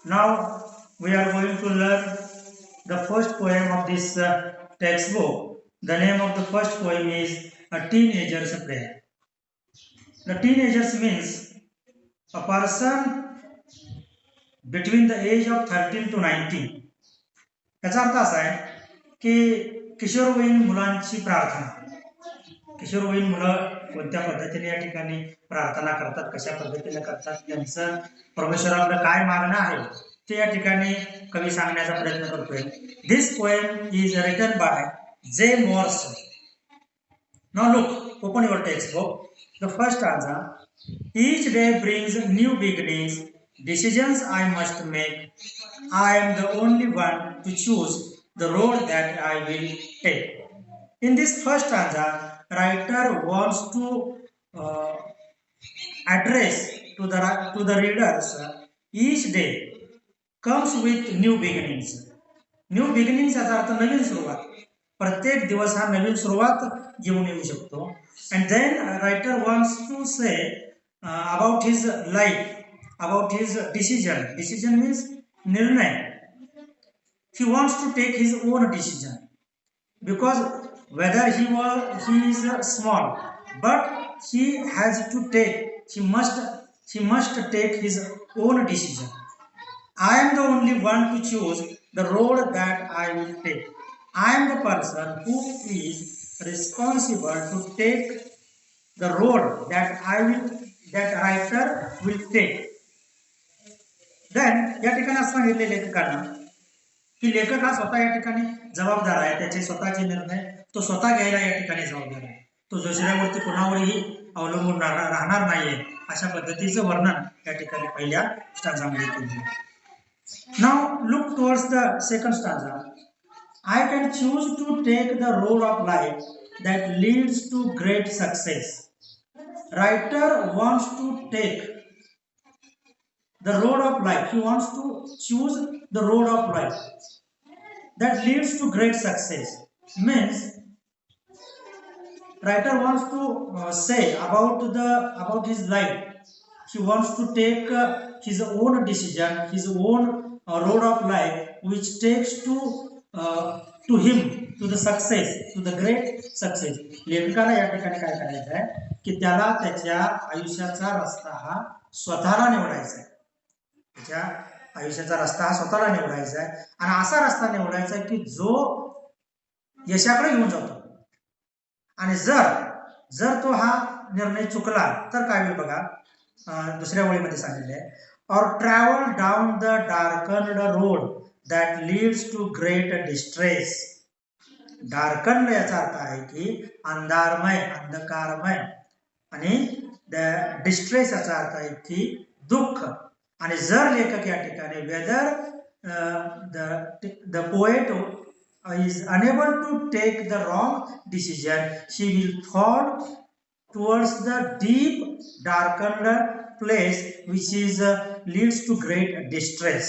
Now we are going to learn the first poem of this textbook. The name of the first poem is A Teenager's Prayer. The teenagers means a person between the age of 13 to 19. याचा अर्थ असा आहे की किशोरवयीन मुलांची प्रार्थना. किशोरवयीन मुलं कोणत्या पद्धतीने या ठिकाणी प्रार्थना करतात, कशा पद्धतीने करतात, त्यांचं परमेश्वराकडे काय मागणं आहे ते या ठिकाणी कवी सांगण्याचा प्रयत्न करतोय. दिस poem is written by J Moore's. Now look, open your textbook. The first stanza. Each day brings new beginnings, decisions I must make. I am the only one to choose the road that I will take. In this first stanza, writer wants to uh, address to the readers each day comes with new beginnings. New beginning याचा अर्थ नवीन सुरुवात. प्रत्येक दिवस हा नवीन सुरुवात घेऊन येऊ शकतो. And then writer wants to say about his life, about his decision. Decision means निर्णय. he wants to take his own decision because whether he is small, but he has to take, he must take his own decision. I am the only one to choose the road that I will take. I am the person who is responsible to take the road that writer will take. Then या ठिकाणी असं सांगितले लेखकांना की लेखक हा स्वतः या ठिकाणी जबाबदार आहे. त्याचे स्वतःचे निर्णय तो स्वतः घ्यायला या ठिकाणी जबाबदार आहे. तो दुसऱ्यावरती कोणावरही अवलंबून राहणार नाहीये, अशा पद्धतीचं वर्णन या ठिकाणी पहिल्या स्टांजामध्ये केलं. Now look towards the second stanza. I can choose to take the road of life that leads to great success. Writer wants to take the road of life. He wants to choose the road of life that leads to great success. Means writer wants to say about his life. He wants to take his own decision, his own road of life, which takes to him to the success, to the great success. लेखकाला या ठिकाणी काय करायचं आहे की त्याला त्याच्या आयुष्याचा रस्ता हा स्वतःला निवडायचा आहे. त्याच्या आयुष्याचा रस्ता हा स्वतःला निवडायचा आहे आणि असा रस्ता निवडायचा आहे की जो यशाकडे घेऊन जातो. आणि जर तो हा निर्णय चुकला तर काय होईल बघा. दुसऱ्या ओळीमध्ये सांगितले आहे, or travel down the darkened road that leads to great distress. darkened याचा अर्थ आहे की अंधारमय, अंधकारमय, आणि डिस्ट्रेस याचा अर्थ आहे की दुःख. आणि जर लेखक या ठिकाणी whether the poet is unable to take the wrong decision, she will fall towards the deep darkened place which is leads to great distress.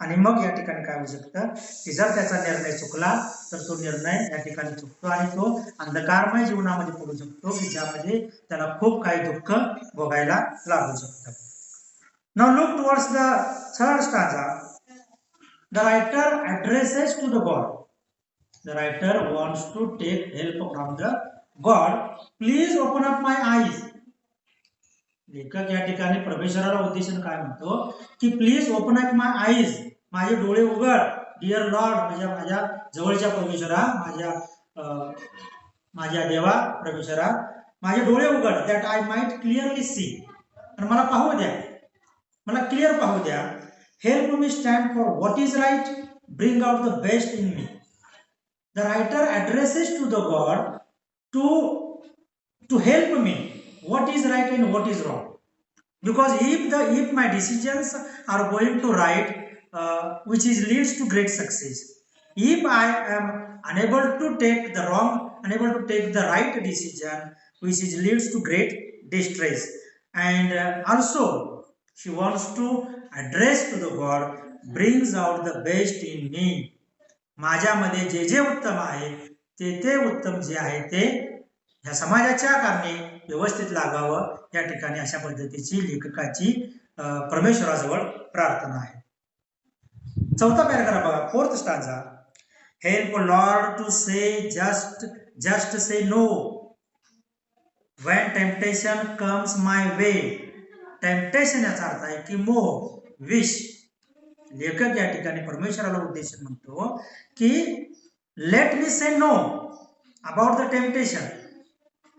आणि मग या ठिकाणी काय होऊ शकतं की जर त्याचा निर्णय चुकला तर तो निर्णय या ठिकाणी चुकतो आणि तो अंधकारमय जीवनामध्ये पडू शकतो की ज्यामध्ये त्याला खूप काही दुःख भोगायला लागू शकतं. Now look towards the third stanza. The writer addresses to the God. The writer wants to take help from the God. Please open up my eyes. लेखक या ठिकाणी परमेश्वराला उद्देशून काय म्हणतो की please open up my eyes, माझे डोळे उघड. डिअर लॉर्ड, माझ्या जवळच्या परमेश्वरा, माझ्या देवा परमेश्वरा, माझे डोळे उघड. That I might clearly see. आणि मला पाहू द्या, मला क्लिअर पाहू द्या. Help me stand for what is right, bring out the best in me. The writer addresses to the god to help me what is right and what is wrong, because if my decisions are going to right, which is leads to great success, if I am unable to take the right decision which is leads to great distress. And also she wants to address to the God, brings out the best in me. माझ्यामध्ये जे उत्तम आहे ते उत्तम जे आहे ते ह्या समाजाच्या कारणे व्यवस्थित लागावं, या ठिकाणी अशा पद्धतीची लेखकाची परमेश्वराजवळ प्रार्थना आहे. चौथा पॅराग्राफ बघा, fourth stanza. Help Lord to say just say no when temptation comes my way. Temptation याचा अर्थ आहे की मोह, विष. लेखक या ठिकाणी परमेश्वराला उद्देशून म्हणतो की let me say know about the temptation.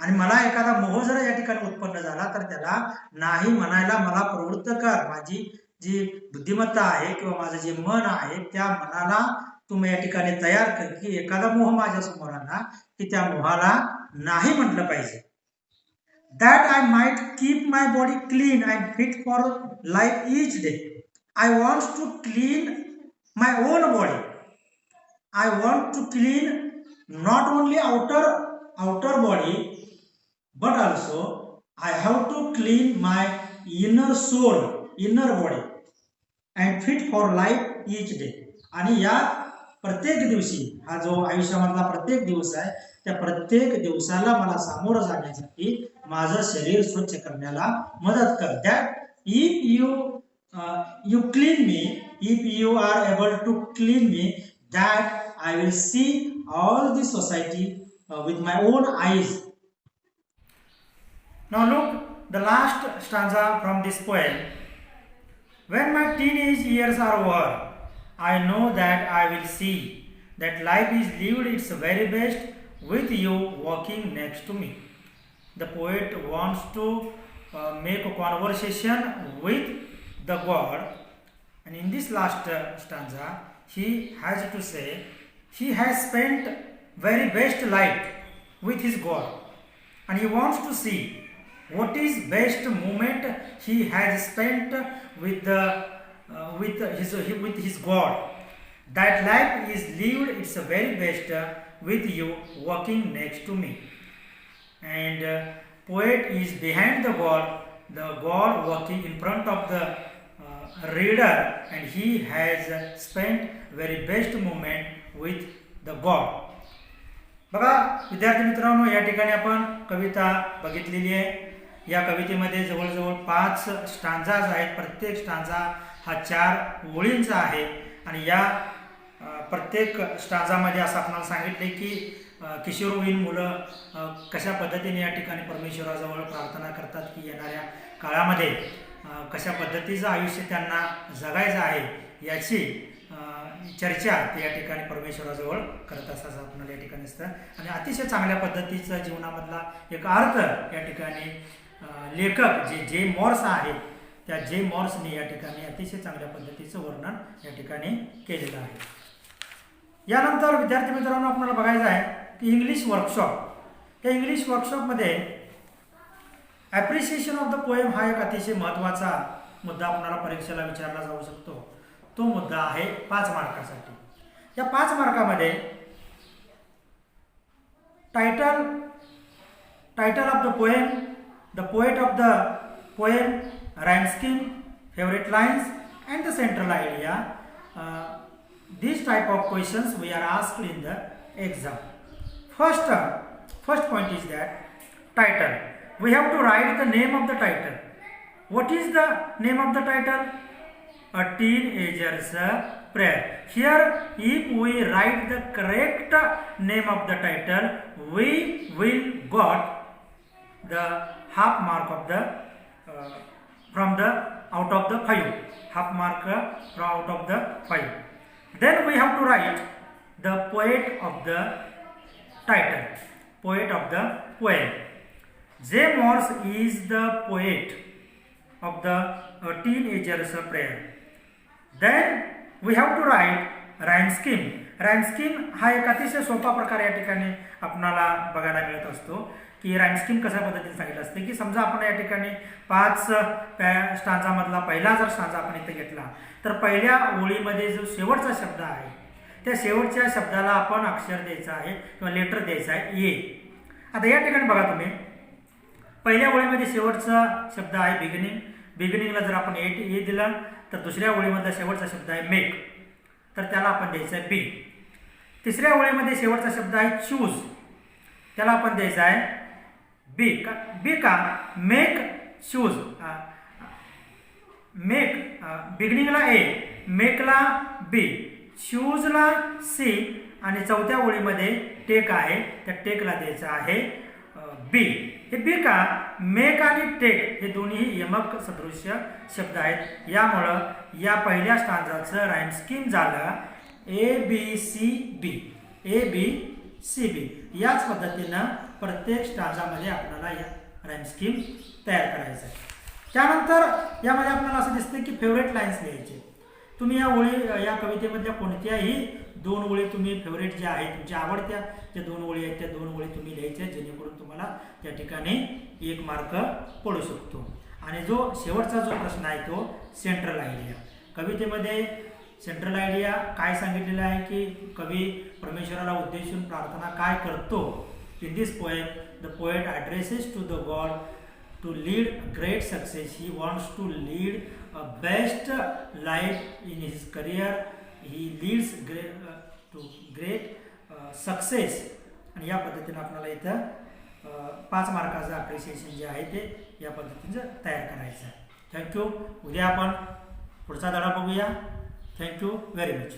आणि मला एखादा मोह जर या ठिकाणी उत्पन्न झाला तर त्याला नाही म्हणायला मला प्रवृत्त कर. माझी जी बुद्धिमत्ता आहे किंवा माझं जे मन आहे त्या मनाला तुम्ही या ठिकाणी तयार कर की एखादा मोह माझ्या समोर आला की त्या मोहाला नाही म्हटलं पाहिजे. That I might keep my body clean and fit for life each day. I want to clean my own body. I want to clean not only outer body but also I have to clean my inner soul, inner body and fit for life each day. आणि या प्रत्येक दिवशी, हा जो आयुष्यामधला प्रत्येक दिवस आहे त्या प्रत्येक दिवसाला मला सामोरं जाण्यासाठी माझं शरीर स्वच्छ करण्याला मदत कर. That if you clean me, if you are able to clean me, that I will see all the society with my own eyes. Now look the last stanza from this poem. When my teenage years are over, I know that I will see that life is lived its very best with you walking next to me. The poet wants to make a conversation with the God, and in this last stanza he has to say he has spent very best life with his God, and he wants to see what is best moment he has spent with his God. That life is lived its very best with you walking next to me. And poet is behind the God walking in front of the reader, and he has spent very best moment with the God. बघा विद्यार्थी मित्रांनो, या ठिकाणी आपण कविता बघितलेली आहे. या कवितेमध्ये जवळजवळ 5 स्टांजाज आहेत. प्रत्येक स्टांजा हा 4 ओळींचा आहे. आणि या प्रत्येक स्टांजामध्ये असं आपल्याला सांगितले की किशोरवयीन मुलं कशा पद्धतीने या ठिकाणी परमेश्वराजवळ प्रार्थना करतात की येणाऱ्या काळामध्ये कशा पद्धतीचं आयुष्य त्यांना जगायचं आहे याची चर्चा ते या ठिकाणी परमेश्वराजवळ करत असं आपल्याला या ठिकाणी असतं. आणि अतिशय चांगल्या पद्धतीचा जीवनामधला एक अर्थ या ठिकाणी लेखक जे मॉर्स आहेत त्या जे मॉर्सने या ठिकाणी अतिशय चांगल्या पद्धतीचं वर्णन या ठिकाणी केलेलं आहे. यानंतर विद्यार्थी मित्रांनो आपल्याला बघायचं आहे की इंग्लिश वर्कशॉप. या इंग्लिश वर्कशॉपमध्ये ॲप्रिशिएशन ऑफ द पोएम हा एक अतिशय महत्त्वाचा मुद्दा आपल्याला परीक्षेला विचारला जाऊ शकतो. तो मुद्दा आहे 5 मार्कासाठी. या 5 मार्कामध्ये title of the poem, the poet of the poem, rhyme scheme, favourite lines and the central idea. These type of questions we are asked in the exam. First point is that title. We have to write the name of the title. What is the name of the title? A Teenager's Prayer. Here, if we write the correct name of the title, we will got the half mark of the from the out of the 5. Half mark from out of the 5. Then we have to write the poet of the title, poet of the poem. J. Morse is the poet of the Teenager's Prayer. Then we have to write rhyme scheme. Rhyme scheme हा एक अतिशय सोपा प्रकार या ठिकाणी आपणाला बघायला मिळत असतो की राईम स्कीम कशा पद्धतीने सांगितलं असते की समजा आपण या ठिकाणी 5 स्टांजामधला पहिला जर स्टांजा आपण इथे घेतला तर पहिल्या ओळीमध्ये जो शेवटचा शब्द आहे त्या शेवटच्या शब्दाला आपण अक्षर द्यायचं आहे किंवा लेटर द्यायचं आहे ए. आता या ठिकाणी बघा तुम्ही पहिल्या ओळीमध्ये शेवटचा शब्द आहे बिगिनिंग. बिगिनिंगला जर आपण ए दिलं तर दुसऱ्या ओळीमधला शेवटचा शब्द आहे मेक, तर त्याला आपण द्यायचं आहे बी. तिसऱ्या ओळीमध्ये शेवटचा शब्द आहे चूज, त्याला आपण द्यायचा आहे बी. बी का मेक चूज, मेक बिगिनिंगला ए, मेकला बी, शूजला सी आणि चौथ्या ओळीमध्ये टेक आहे, त्या टेकला द्यायचं आहे बी. हे बी का, मेक आणि टेक हे दोन्ही यमक सदृश्य शब्द आहेत. यामुळं या पहिल्या स्टांजाचं राईम स्कीम झालं A B C B, A B C B. याच पद्धतीनं प्रत्येक स्टांजामध्ये आपल्याला या राईम स्कीम तयार करायचं आहे. त्यानंतर यामध्ये आपल्याला असं दिसतं की फेवरेट लाईन्स लिहायचे. तुम्ही या ओळी, या कवितेमधल्या कोणत्याही 2 ओळी तुम्ही फेवरेट ज्या आहेत, तुमच्या आवडत्या ज्या 2 ओळी आहेत त्या 2 ओळी तुम्ही लिहायच्या, जेणेकरून तुम्हाला त्या ठिकाणी 1 मार्क पडू शकतो. आणि जो शेवटचा जो प्रश्न आहे तो सेंट्रल आयडिया. कवितेमध्ये सेंट्रल आयडिया काय सांगितलेलं आहे की कवी परमेश्वराला उद्देशून प्रार्थना काय करतो. In this poem the poet addresses to the god to lead great success. He wants to lead a best life in his career. He leads to great success. आणि या पद्धतीने आपल्याला इथं 5 मार्काचं अप्रिसिएशन जे आहे ते या पद्धतीनं तयार करायचं आहे. थँक्यू. उद्या आपण पुढचा धडा बघूया. Thank you very much.